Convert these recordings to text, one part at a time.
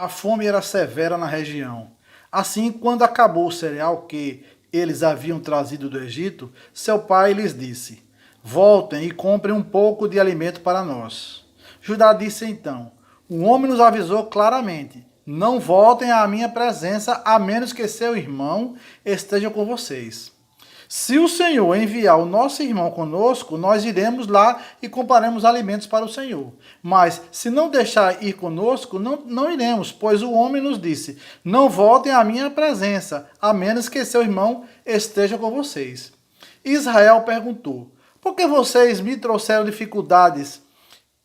A fome era severa na região. Assim, quando acabou o cereal que eles haviam trazido do Egito, seu pai lhes disse: Voltem e comprem um pouco de alimento para nós. Judá disse então: O homem nos avisou claramente: Não voltem à minha presença, a menos que seu irmão esteja com vocês. Se o Senhor enviar o nosso irmão conosco, nós iremos lá e compraremos alimentos para o Senhor. Mas se não deixar ir conosco, não iremos, pois o homem nos disse: Não voltem à minha presença, a menos que seu irmão esteja com vocês. Israel perguntou: Por que vocês me trouxeram dificuldades,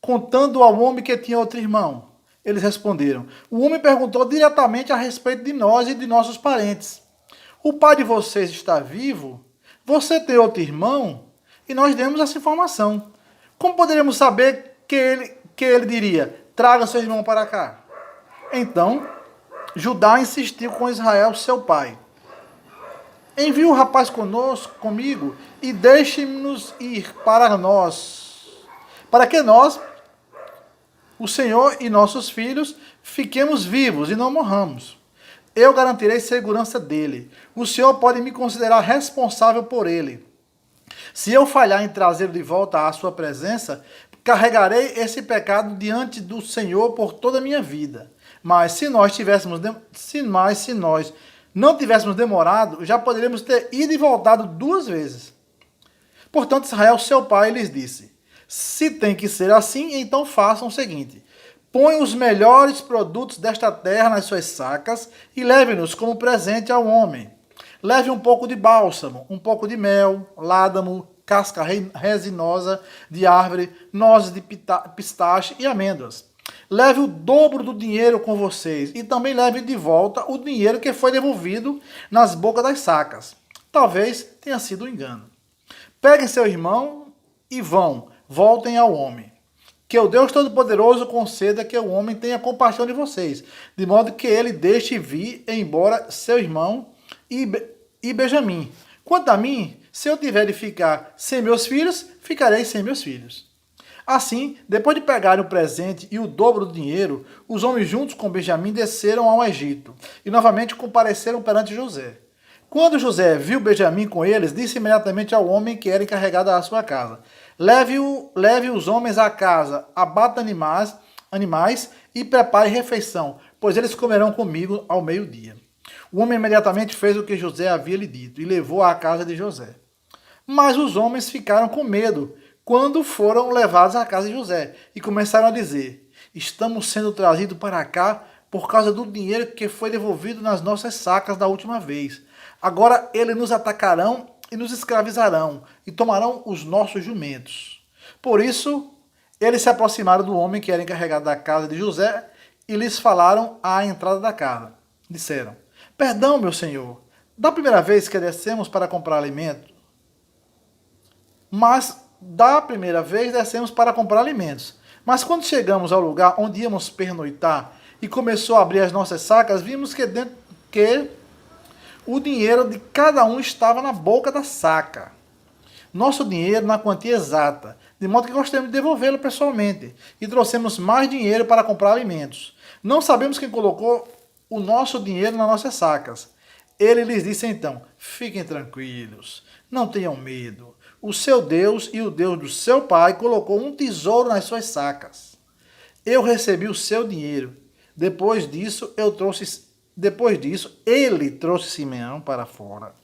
contando ao homem que tinha outro irmão? Eles responderam: O homem perguntou diretamente a respeito de nós e de nossos parentes. O pai de vocês está vivo? Você tem outro irmão? E nós demos essa informação. Como poderíamos saber que ele diria: Traga seu irmão para cá? Então, Judá insistiu com Israel, seu pai: Envie o rapaz comigo e deixe-nos ir para que nós, o Senhor e nossos filhos, fiquemos vivos e não morramos. Eu garantirei segurança dele. O Senhor pode me considerar responsável por ele. Se eu falhar em trazê-lo de volta à sua presença, carregarei esse pecado diante do Senhor por toda a minha vida. Mas se nós não tivéssemos demorado, já poderíamos ter ido e voltado 2 vezes. Portanto, Israel, seu pai, lhes disse: Se tem que ser assim, então façam o seguinte: Põe os melhores produtos desta terra nas suas sacas e leve-nos como presente ao homem. Leve um pouco de bálsamo, um pouco de mel, ládamo, casca resinosa de árvore, nozes de pistache e amêndoas. Leve o dobro do dinheiro com vocês e também leve de volta o dinheiro que foi devolvido nas bocas das sacas. Talvez tenha sido um engano. Peguem seu irmão e voltem ao homem. Que o Deus Todo-Poderoso conceda que o homem tenha compaixão de vocês, de modo que ele deixe vir embora seu irmão e Benjamim. Quanto a mim, se eu tiver de ficar sem meus filhos, ficarei sem meus filhos. Assim, depois de pegarem o presente e o dobro do dinheiro, os homens juntos com Benjamim desceram ao Egito e novamente compareceram perante José. Quando José viu Benjamim com eles, disse imediatamente ao homem que era encarregado da sua casa: Leve os homens à casa, abata animais e prepare refeição, pois eles comerão comigo ao meio-dia. O homem imediatamente fez o que José havia lhe dito e levou à casa de José. Mas os homens ficaram com medo quando foram levados à casa de José e começaram a dizer: Estamos sendo trazidos para cá por causa do dinheiro que foi devolvido nas nossas sacas da última vez. Agora eles nos atacarão e nos escravizarão e tomarão os nossos jumentos. Por isso, eles se aproximaram do homem que era encarregado da casa de José e lhes falaram à entrada da casa. Disseram: Perdão, meu senhor, da primeira vez que descemos para comprar alimento, mas quando chegamos ao lugar onde íamos pernoitar e começou a abrir as nossas sacas, vimos que o dinheiro de cada um estava na boca da saca. Nosso dinheiro na quantia exata, de modo que gostaríamos de devolvê-lo pessoalmente. E trouxemos mais dinheiro para comprar alimentos. Não sabemos quem colocou o nosso dinheiro nas nossas sacas. Ele lhes disse então: Fiquem tranquilos, não tenham medo. O seu Deus e o Deus do seu pai colocou um tesouro nas suas sacas. Eu recebi o seu dinheiro. Depois disso, ele trouxe Simeão para fora,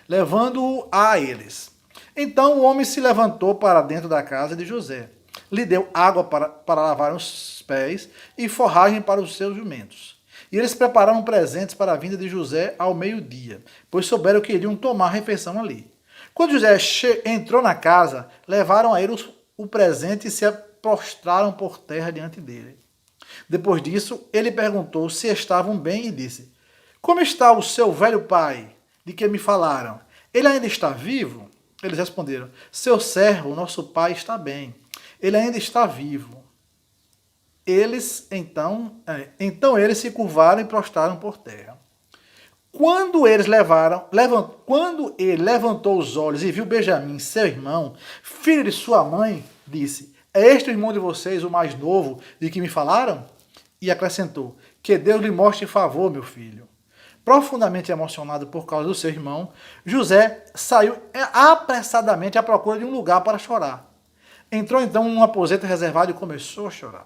levando-o a eles. Então o homem se levantou para dentro da casa de José, lhe deu água para lavar os pés e forragem para os seus jumentos. E eles prepararam presentes para a vinda de José ao meio-dia, pois souberam que iriam tomar refeição ali. Quando José entrou na casa, levaram a ele o presente e se prostraram por terra diante dele. Depois disso, ele perguntou se estavam bem e disse: Como está o seu velho pai, de que me falaram? Ele ainda está vivo? Eles responderam: Seu servo, nosso pai, está bem. Ele ainda está vivo. Então eles se curvaram e prostraram por terra. Quando ele levantou os olhos e viu Benjamim, seu irmão, filho de sua mãe, disse: É este o irmão de vocês, o mais novo, de que me falaram? E acrescentou: Que Deus lhe mostre favor, meu filho. Profundamente emocionado por causa do seu irmão, José saiu apressadamente à procura de um lugar para chorar. Entrou então num aposento reservado e começou a chorar.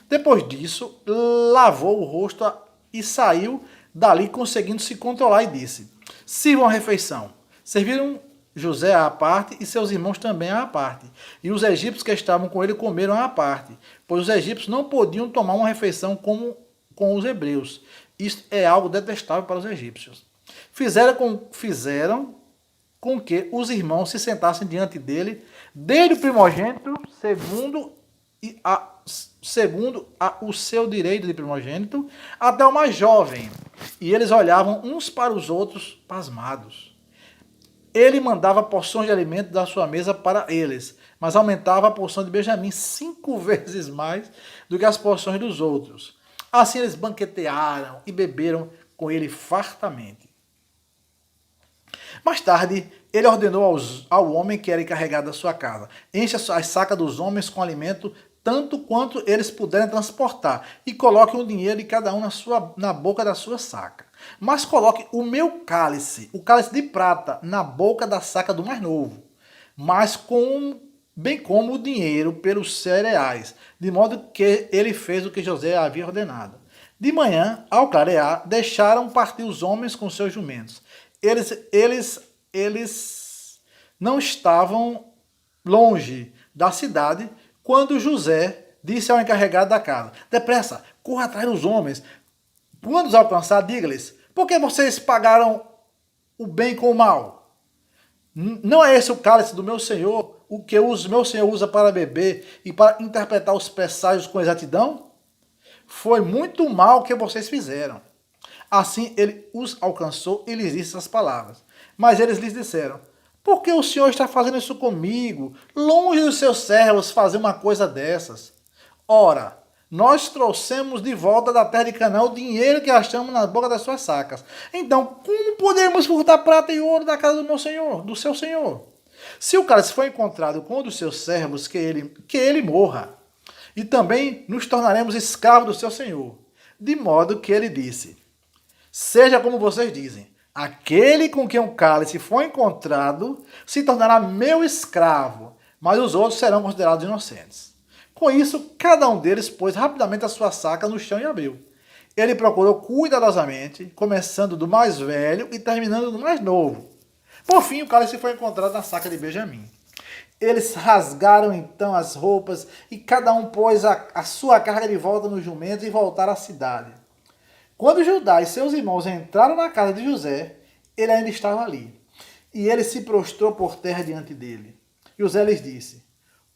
Depois disso, lavou o rosto e saiu dali conseguindo se controlar e disse: sirvam a refeição. Serviram José à parte e seus irmãos também à parte. E os egípcios que estavam com ele comeram à parte, pois os egípcios não podiam tomar uma refeição como com os hebreus. Isto é algo detestável para os egípcios. Fizeram com que os irmãos se sentassem diante dele, desde o primogênito, segundo o seu direito de primogênito, até o mais jovem. E eles olhavam uns para os outros pasmados. Ele mandava porções de alimento da sua mesa para eles, mas aumentava a porção de Benjamim 5 vezes mais do que as porções dos outros. Assim eles banquetearam e beberam com ele fartamente. Mais tarde, ele ordenou ao homem que era encarregado da sua casa: encha as sacas dos homens com alimento, tanto quanto eles puderem transportar, e coloque o dinheiro de cada um na boca da sua saca. Mas coloque o meu cálice, o cálice de prata, na boca da saca do mais novo, bem como o dinheiro pelos cereais, de modo que ele fez o que José havia ordenado. De manhã, ao clarear, deixaram partir os homens com seus jumentos. Eles não estavam longe da cidade quando José disse ao encarregado da casa: depressa, corra atrás dos homens. Quando os alcançar, diga-lhes: por que vocês pagaram o bem com o mal? Não é esse o cálice do meu senhor, o que o meu senhor usa para beber e para interpretar os presságios com exatidão? Foi muito mal que vocês fizeram. Assim ele os alcançou e lhes disse essas palavras. Mas eles lhes disseram: por que o senhor está fazendo isso comigo? Longe dos seus servos fazer uma coisa dessas. Ora, nós trouxemos de volta da terra de Canaã o dinheiro que achamos na boca das suas sacas. Então, como podemos furtar prata e ouro da casa do meu senhor, do seu senhor? Se o cálice foi encontrado com um dos seus servos, que ele morra. E também nos tornaremos escravos do seu senhor. De modo que ele disse: seja como vocês dizem, aquele com quem o cálice foi encontrado se tornará meu escravo, mas os outros serão considerados inocentes. Com isso, cada um deles pôs rapidamente a sua saca no chão e abriu. Ele procurou cuidadosamente, começando do mais velho e terminando do mais novo. Por fim, o cálice foi encontrado na saca de Benjamim. Eles rasgaram então as roupas e cada um pôs a sua carga de volta no jumento e voltaram à cidade. Quando Judá e seus irmãos entraram na casa de José, ele ainda estava ali. E ele se prostrou por terra diante dele. José lhes disse: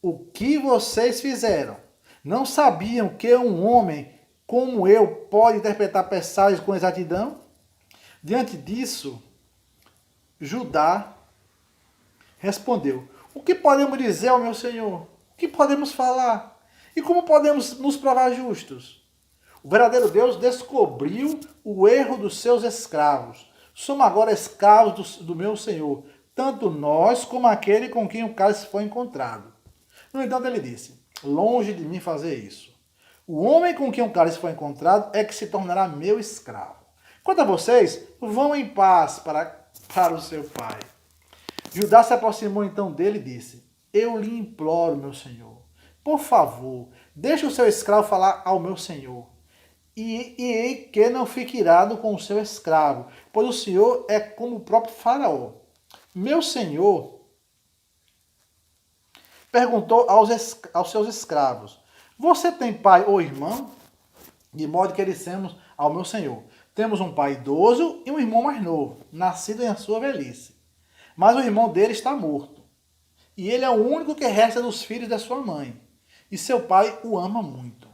o que vocês fizeram? Não sabiam que um homem como eu pode interpretar presságios com exatidão? Diante disso, Judá respondeu: o que podemos dizer ao meu senhor? O que podemos falar? E como podemos nos provar justos? O verdadeiro Deus descobriu o erro dos seus escravos. Somos agora escravos do meu senhor, tanto nós como aquele com quem o cálice foi encontrado. No entanto, ele disse: longe de mim fazer isso. O homem com quem o cálice foi encontrado é que se tornará meu escravo. Quanto a vocês, vão em paz para o seu pai. Judá se aproximou então dele e disse: eu lhe imploro, meu senhor, por favor, deixe o seu escravo falar ao meu senhor. E que não fique irado com o seu escravo, pois o senhor é como o próprio faraó. Meu senhor perguntou aos seus escravos: você tem pai ou irmão? De modo que dissemos ao meu senhor: temos um pai idoso e um irmão mais novo, nascido em sua velhice. Mas o irmão dele está morto. E ele é o único que resta dos filhos da sua mãe. E seu pai o ama muito.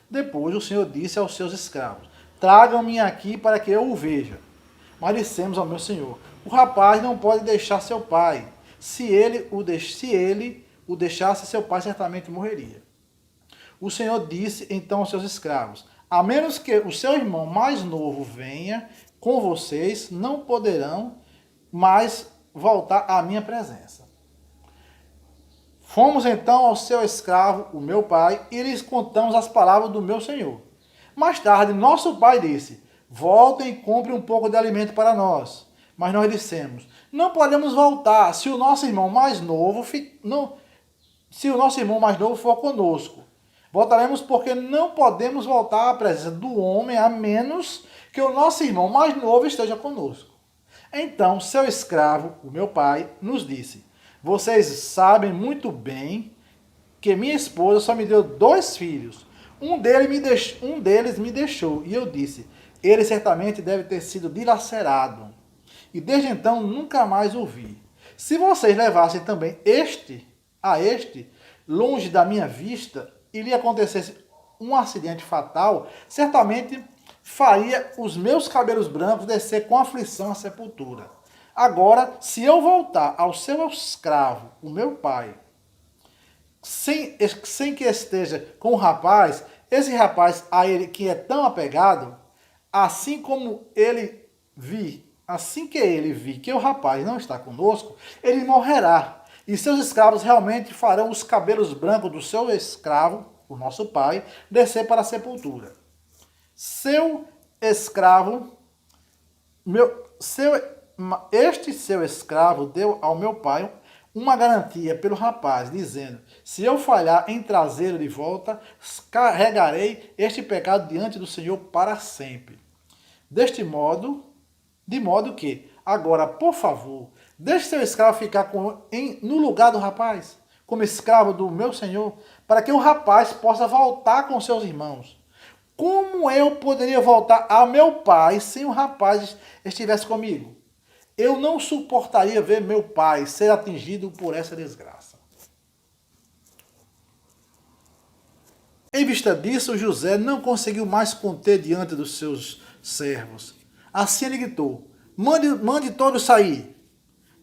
Depois o Senhor disse aos seus escravos: tragam-me aqui para que eu o veja. Mas dissemos ao meu senhor: o rapaz não pode deixar seu pai. Se ele o deixasse, seu pai certamente morreria. O Senhor disse então aos seus escravos: a menos que o seu irmão mais novo venha com vocês, não poderão mais voltar à minha presença. Fomos então ao seu escravo, o meu pai, e lhes contamos as palavras do meu senhor. Mais tarde, nosso pai disse: voltem e comprem um pouco de alimento para nós. Mas nós dissemos: não podemos voltar se o nosso irmão mais novo for conosco. Voltaremos porque não podemos voltar à presença do homem a menos que o nosso irmão mais novo esteja conosco. Então seu escravo, o meu pai, nos disse: vocês sabem muito bem que minha esposa só me deu 2 filhos. Um deles me deixou. E eu disse: ele certamente deve ter sido dilacerado. E desde então nunca mais o vi. Se vocês levassem também este longe da minha vista, e lhe acontecesse um acidente fatal, certamente faria os meus cabelos brancos descer com aflição à sepultura. Agora, se eu voltar ao seu escravo, o meu pai, sem que esteja com o rapaz, esse rapaz a ele que é tão apegado, assim que ele vi que o rapaz não está conosco, ele morrerá. E seus escravos realmente farão os cabelos brancos do seu escravo, o nosso pai, descer para a sepultura. Este seu escravo deu ao meu pai uma garantia pelo rapaz, dizendo: se eu falhar em trazê-lo de volta, carregarei este pecado diante do Senhor para sempre. De modo que, agora, por favor, deixe seu escravo ficar no lugar do rapaz, como escravo do meu senhor, para que o rapaz possa voltar com seus irmãos. Como eu poderia voltar ao meu pai sem o rapaz estivesse comigo? Eu não suportaria ver meu pai ser atingido por essa desgraça. Em vista disso, José não conseguiu mais conter diante dos seus servos. Assim ele gritou: mande todos sair.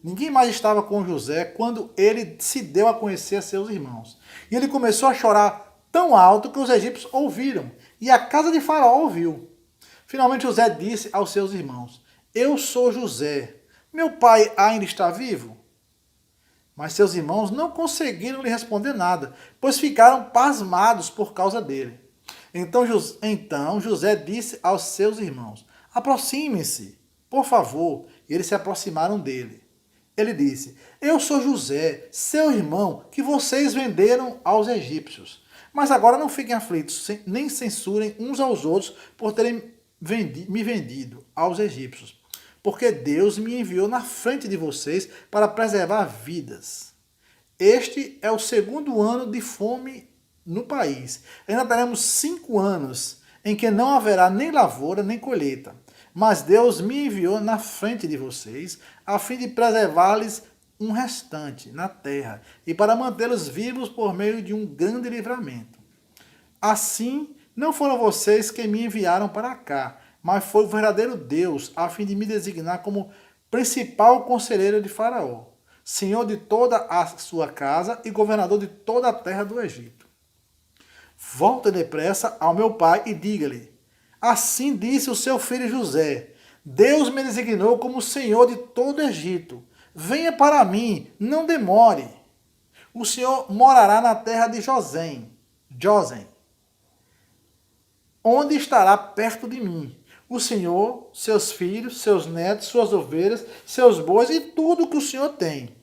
Ninguém mais estava com José quando ele se deu a conhecer a seus irmãos. E ele começou a chorar tão alto que os egípcios ouviram, e a casa de Faraó ouviu. Finalmente José disse aos seus irmãos: eu sou José. Meu pai ainda está vivo? Mas seus irmãos não conseguiram lhe responder nada, pois ficaram pasmados por causa dele. Então José disse aos seus irmãos: aproximem-se, por favor. E eles se aproximaram dele. Ele disse: eu sou José, seu irmão, que vocês venderam aos egípcios. Mas agora não fiquem aflitos, nem censurem uns aos outros por terem me vendido aos egípcios, porque Deus me enviou na frente de vocês para preservar vidas. Este é o 2º ano de fome no país. Ainda teremos 5 anos em que não haverá nem lavoura nem colheita. Mas Deus me enviou na frente de vocês, a fim de preservar-lhes um restante na terra, e para mantê-los vivos por meio de um grande livramento. Assim, não foram vocês que me enviaram para cá, mas foi o verdadeiro Deus, a fim de me designar como principal conselheiro de Faraó, senhor de toda a sua casa e governador de toda a terra do Egito. Volte depressa ao meu pai e diga-lhe: assim disse o seu filho José: Deus me designou como senhor de todo o Egito. Venha para mim, não demore. O senhor morará na terra de Josém, onde estará perto de mim. O senhor, seus filhos, seus netos, suas ovelhas, seus bois e tudo que o senhor tem.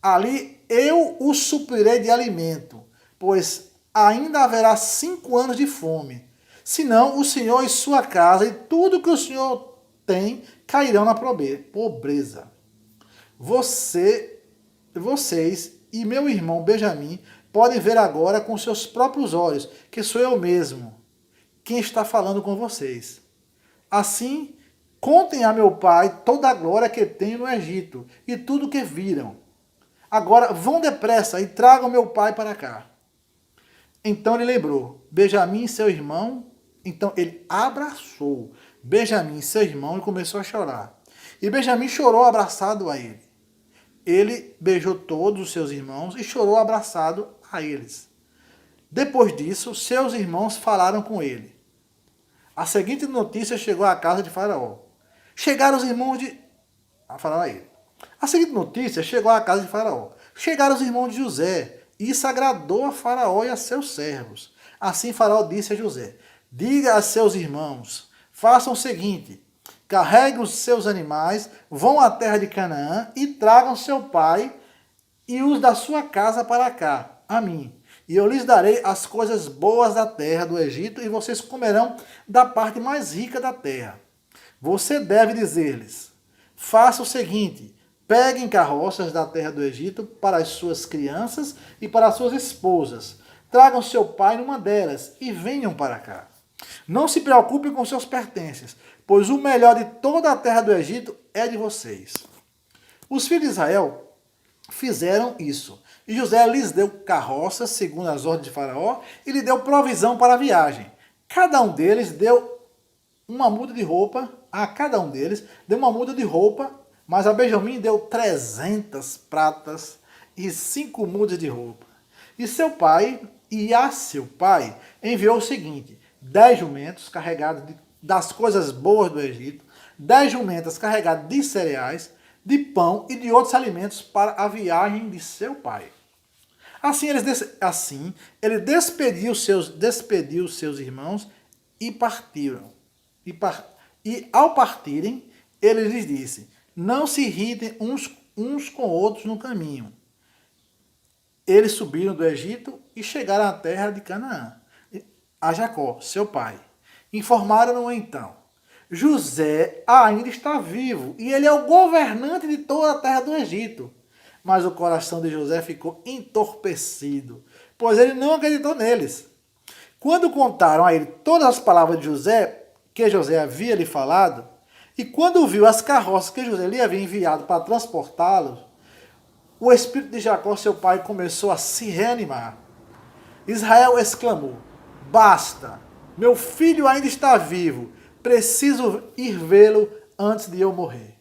Ali eu o suprirei de alimento, pois ainda haverá 5 anos de fome. Senão o senhor e sua casa e tudo que o senhor tem cairão na pobreza. Vocês e meu irmão Benjamim podem ver agora com seus próprios olhos que sou eu mesmo quem está falando com vocês. Assim, contem a meu pai toda a glória que tenho no Egito e tudo o que viram. Agora vão depressa e tragam meu pai para cá. Então ele lembrou Benjamim, seu irmão. Então ele abraçou Benjamim, seu irmão, e começou a chorar. E Benjamim chorou abraçado a ele. Ele beijou todos os seus irmãos e chorou abraçado a eles. Depois disso, seus irmãos falaram com ele. A seguinte notícia chegou à casa de Faraó. Chegaram os irmãos de... Falaram a ele. A seguinte notícia chegou à casa de Faraó. Chegaram os irmãos de José. E isso agradou a Faraó e a seus servos. Assim Faraó disse a José: diga a seus irmãos, façam o seguinte, carreguem os seus animais, vão à terra de Canaã e tragam seu pai e os da sua casa para cá, a mim. E eu lhes darei as coisas boas da terra do Egito, e vocês comerão da parte mais rica da terra. Você deve dizer-lhes, faça o seguinte, peguem carroças da terra do Egito para as suas crianças e para as suas esposas. Tragam seu pai numa delas e venham para cá. Não se preocupem com seus pertences, pois o melhor de toda a terra do Egito é de vocês. Os filhos de Israel fizeram isso. E José lhes deu carroças, segundo as ordens de Faraó, e lhe deu provisão para a viagem. Cada um deles deu uma muda de roupa, a cada um deles deu uma muda de roupa, mas a Benjamim deu 300 pratas e 5 mudas de roupa. E a seu pai enviou o seguinte, 10 jumentos carregados das coisas boas do Egito, 10 jumentas carregadas de cereais, de pão e de outros alimentos para a viagem de seu pai. Assim ele despediu seus irmãos e partiram. E ao partirem, ele lhes disse, não se irritem uns com outros no caminho. Eles subiram do Egito e chegaram à terra de Canaã, a Jacó, seu pai. Informaram-no então, José ainda está vivo e ele é o governante de toda a terra do Egito. Mas o coração de José ficou entorpecido, pois ele não acreditou neles. Quando contaram a ele todas as palavras de José, que José havia lhe falado, e quando viu as carroças que José lhe havia enviado para transportá-los, o espírito de Jacó, seu pai, começou a se reanimar. Israel exclamou, basta, meu filho ainda está vivo, preciso ir vê-lo antes de eu morrer.